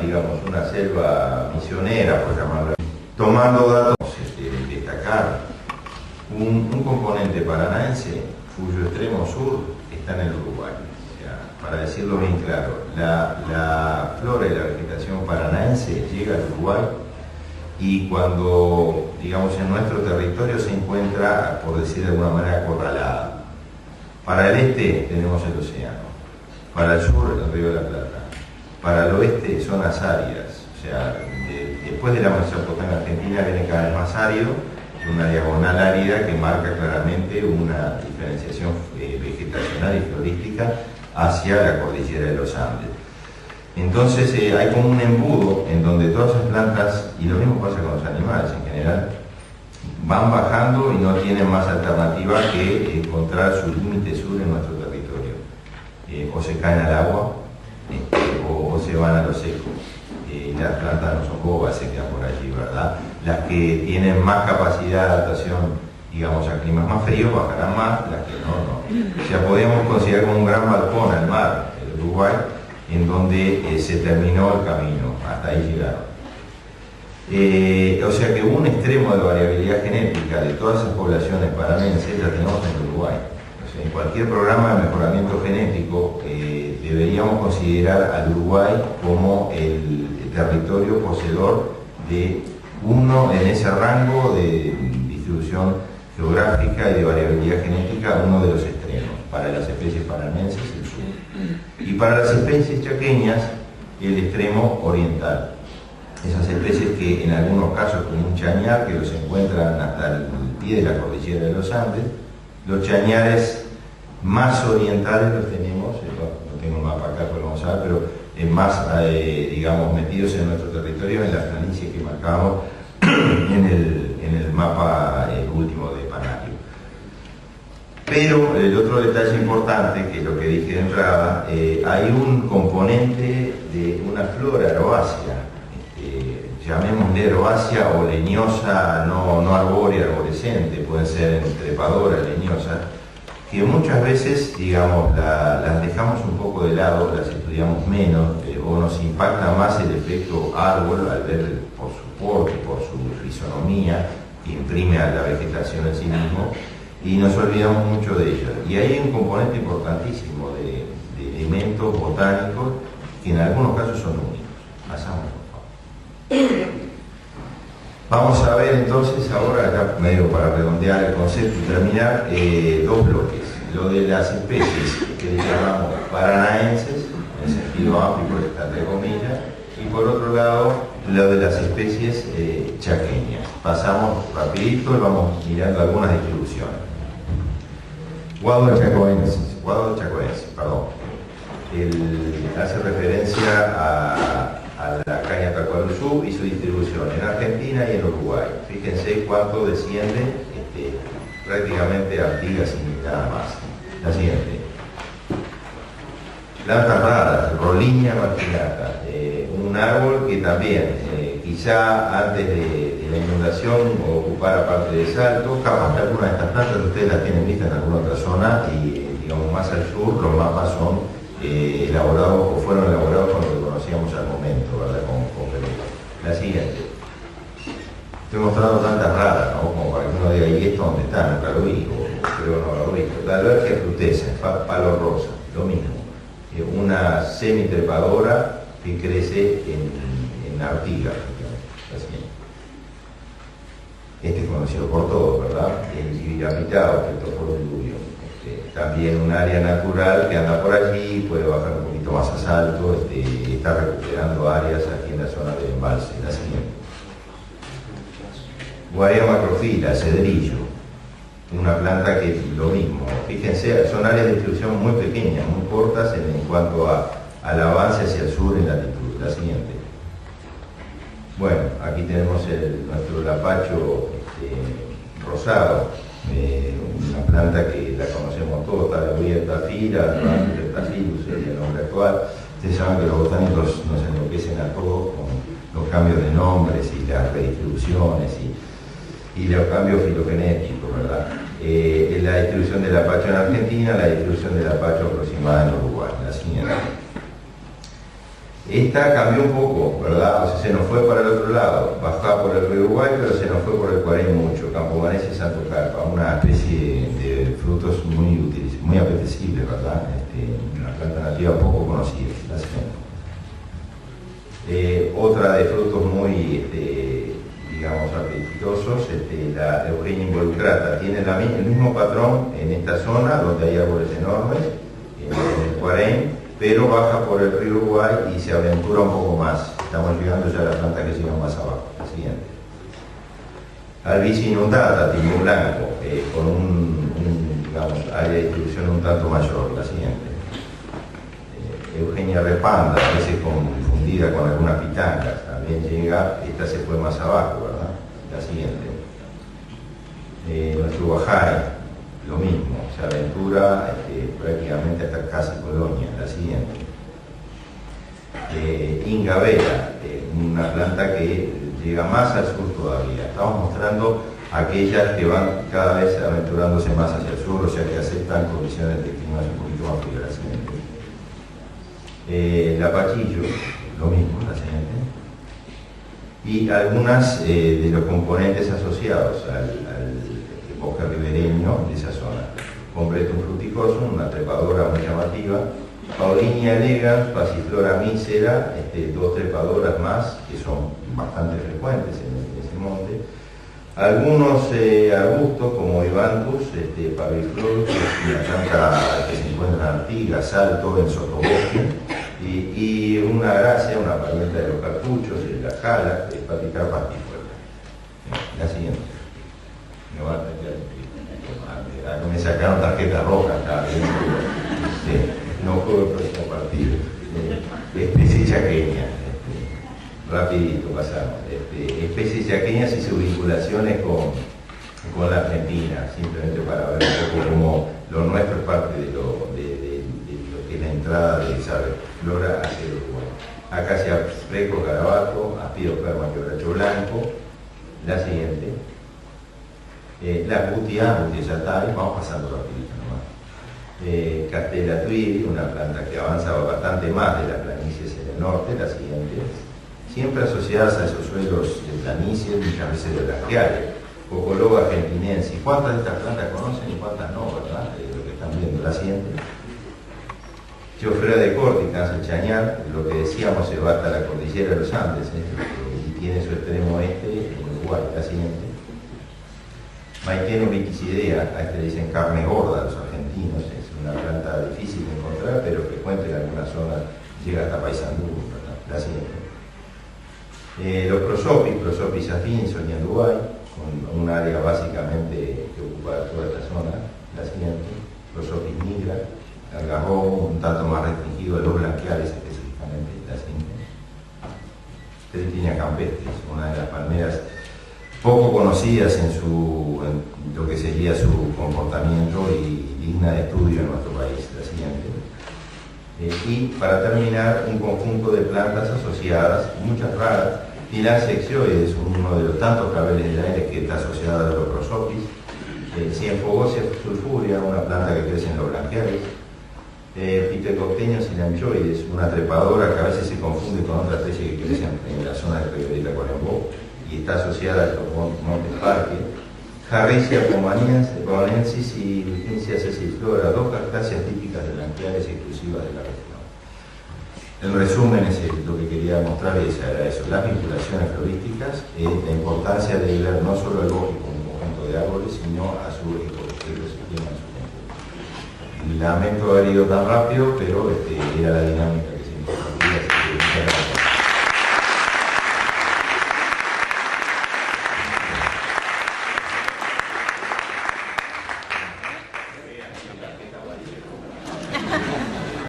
digamos, una selva misionera, por llamarla, tomando datos, destacar un componente paranaense cuyo extremo sur está en el Uruguay. O sea, para decirlo bien claro, la flora y la vegetación paranaense llega al Uruguay y cuando, digamos, en nuestro territorio se encuentra, por decir de alguna manera, acorralada. Para el este tenemos el océano, para el sur el río de la Plata, para el oeste zonas áridas, o sea, después de la Mesopotamia argentina viene cada vez más árido, una diagonal árida que marca claramente una diferenciación vegetacional y florística hacia la cordillera de los Andes. Entonces hay como un embudo en donde todas esas plantas, y lo mismo pasa con los animales en general, van bajando y no tienen más alternativa que encontrar su límite sur en nuestro territorio. O se caen al agua o se van a lo seco. Las plantas no son bobas, se quedan por allí, ¿verdad? Las que tienen más capacidad de adaptación, digamos, a climas más fríos bajarán más, las que no. O sea, podemos considerar como un gran balcón al mar, el Uruguay, en donde se terminó el camino, hasta ahí llegaron. O sea que un extremo de variabilidad genética de todas esas poblaciones paranenses la tenemos en el Uruguay. O sea, en cualquier programa de mejoramiento genético deberíamos considerar al Uruguay como el territorio poseedor de uno en ese rango de distribución geográfica y de variabilidad genética, uno de los extremos, para las especies paranenses el sur. Y para las especies chaqueñas, el extremo oriental. Esas especies que en algunos casos, como un chañar, que los encuentran hasta el pie de la cordillera de los Andes, los chañares más orientales los tenemos, no tengo el mapa acá, pues lo vamos a ver, pero más, digamos, metidos en nuestro territorio, en las planicies que marcamos en el mapa último de Panario. Pero el otro detalle importante, que es lo que dije de entrada, hay un componente de una flora herbácea, llamémosle herbácea o leñosa, no arbórea, arborescente, pueden ser trepadoras, leñosas, que muchas veces, digamos, las dejamos un poco de lado, las estudiamos menos, o nos impacta más el efecto árbol al ver por su porte, por su fisonomía, que imprime a la vegetación en sí mismo, y nos olvidamos mucho de ellas. Y hay un componente importantísimo de elementos botánicos que en algunos casos son únicos. Pasamos, por favor. Vamos a ver entonces ahora, ya medio para redondear el concepto y terminar, dos bloques. Lo de las especies que le llamamos paranaenses, en sentido amplio, por esta entre comillas, y por otro lado, lo de las especies chaqueñas. Pasamos rapidito y vamos mirando algunas distribuciones. Guado chacoensis, perdón. Hace referencia a la caña tacuaruzú y su distribución en Argentina y en Uruguay. Fíjense cuánto desciende, prácticamente Artigas y nada más. La siguiente. Plantas raras, Rollinia marginata, un árbol que también, quizá antes de la inundación ocupara parte de Salto, capaz que algunas de estas plantas ustedes las tienen vistas en alguna otra zona y, digamos, más al sur los mapas son elaborados o fueron elaborados con lo que conocíamos al momento, ¿verdad? Con Pereira. La siguiente. Estoy mostrando plantas raras, ¿no? Como para que uno diga, ¿y esto dónde está? Nunca lo vi, o creo no lo vi. La alergia frutescens, palo rosa, lo mismo. Una semitrepadora que crece en Artigas. Este es conocido por todos, ¿verdad? El ibirapitado, el tofoliluvio. También un área natural que anda por allí, puede bajar un poquito más a Salto, está recuperando áreas aquí en la zona del embalse. La siguiente. Guaria macrofila, cedrillo, una planta que lo mismo. Fíjense, son áreas de distribución muy pequeñas, muy cortas en cuanto al avance hacia el sur en latitud. La siguiente. Bueno, aquí tenemos nuestro lapacho rosado, una planta que la conocemos todos, está abierta fila, Restafilus es el nombre actual. Ustedes saben que los botánicos nos enloquecen a todos con los cambios de nombres y las redistribuciones y los cambios filogenéticos, ¿verdad? La distribución del lapacho en Argentina, la distribución del lapacho aproximada en Uruguay. La siguiente. Esta cambió un poco, ¿verdad? O sea, se nos fue para el otro lado, bajaba por el río Uruguay, pero se nos fue por el Cuarén mucho, Campo Vanessa y Santo Carpa, una especie de frutos muy útiles, muy apetecibles, ¿verdad? Una planta nativa poco conocida, otra de frutos muy, digamos, apetitosos, la Eugenia involucrata, tiene el mismo patrón en esta zona, donde hay árboles enormes, en el Cuarén, pero baja por el río Uruguay y se aventura un poco más. Estamos llegando ya a la planta que llega más abajo, la siguiente. Albicia inundata, timbo blanco, con digamos, área de distribución un tanto mayor, la siguiente. Eugenia repanda, a veces confundida con algunas pitancas, también llega, esta se fue más abajo, ¿verdad? La siguiente. Nuestro Bajay, lo mismo, se aventura prácticamente hasta casi Colonia, la siguiente. Ingavera, una planta que llega más al sur todavía. Estamos mostrando aquellas que van cada vez aventurándose más hacia el sur, o sea que aceptan condiciones de clima un poquito más frío, la siguiente. La Pachillo, lo mismo, la siguiente. Y algunas de los componentes asociados al bosque ribereño de esa zona. Completum fruticosum, una trepadora muy llamativa. Paulinia elegans, Passiflora mísera, dos trepadoras más que son bastante frecuentes en ese monte. Algunos arbustos como Ivanthus, Paviflor, que es una planta que se encuentra en Artigas, Salto, en sotobosque, y una gracia, una parienta de los cartuchos, la jala, Paticarpa pastifuela. La siguiente. Me sacaron tarjeta roja acá, no juego el próximo partido. Especie chaqueña, rapidito pasamos. Especies chaqueñas y sus vinculaciones con la Argentina, simplemente para ver un poco cómo lo nuestro es parte de lo que es la entrada de esa flora hacia el Uruguay. Acacia preco, garabato, Aspidosperma quebracho blanco. La siguiente. La Butia yatai, vamos pasando rapidito nomás. Castella tuiri, una planta que avanza bastante más de las planicies en el norte, la siguiente. Siempre asociadas a esos suelos de planicies, muchas veces de braquiales. Cocoloba argentinensis. ¿Cuántas de estas plantas conocen y cuántas no, verdad? Lo que están viendo, la siguiente. Geofrea de Córtica, el chañar, lo que decíamos, se va hasta la cordillera de los Andes, y tiene su extremo este en Uruguay, la siguiente. Maiteno viquisidea, a este le dicen carne gorda a los argentinos, es una planta difícil de encontrar, pero frecuente en algunas zonas, llega hasta Paysandú, ¿verdad? La siguiente. Los Prosopis afins, Soñandubay, con un área básicamente que ocupa toda esta zona, la siguiente. Prosopis nigra, algarrobo, un tanto más restringido, los blanqueales específicamente, la siguiente. Tritinia campestre, una de las palmeras poco conocidas en lo que sería su comportamiento y digna de estudio en nuestro país, la siguiente. Y para terminar, un conjunto de plantas asociadas, muchas raras, Tilancia exioides, uno de los tantos claveles del aire que está asociado a los Prosopis. Cienfogosia sulfurea, una planta que crece en los blanqueales. Pitecosteño silanchoides, una trepadora que a veces se confunde con otra especie que crece en la zona de Riberita Colembo y está asociada a estos montes parque. Jarricia pomaniensis y Virginia sesiflora, dos cactáceas típicas de blanqueales exclusivas de la región. En resumen, lo que quería mostrar era eso, las vinculaciones florísticas, la importancia de ver no solo el bosque como un conjunto de árboles, sino a su ecosistema en su conjunto. Lamento haber ido tan rápido, pero era la dinámica.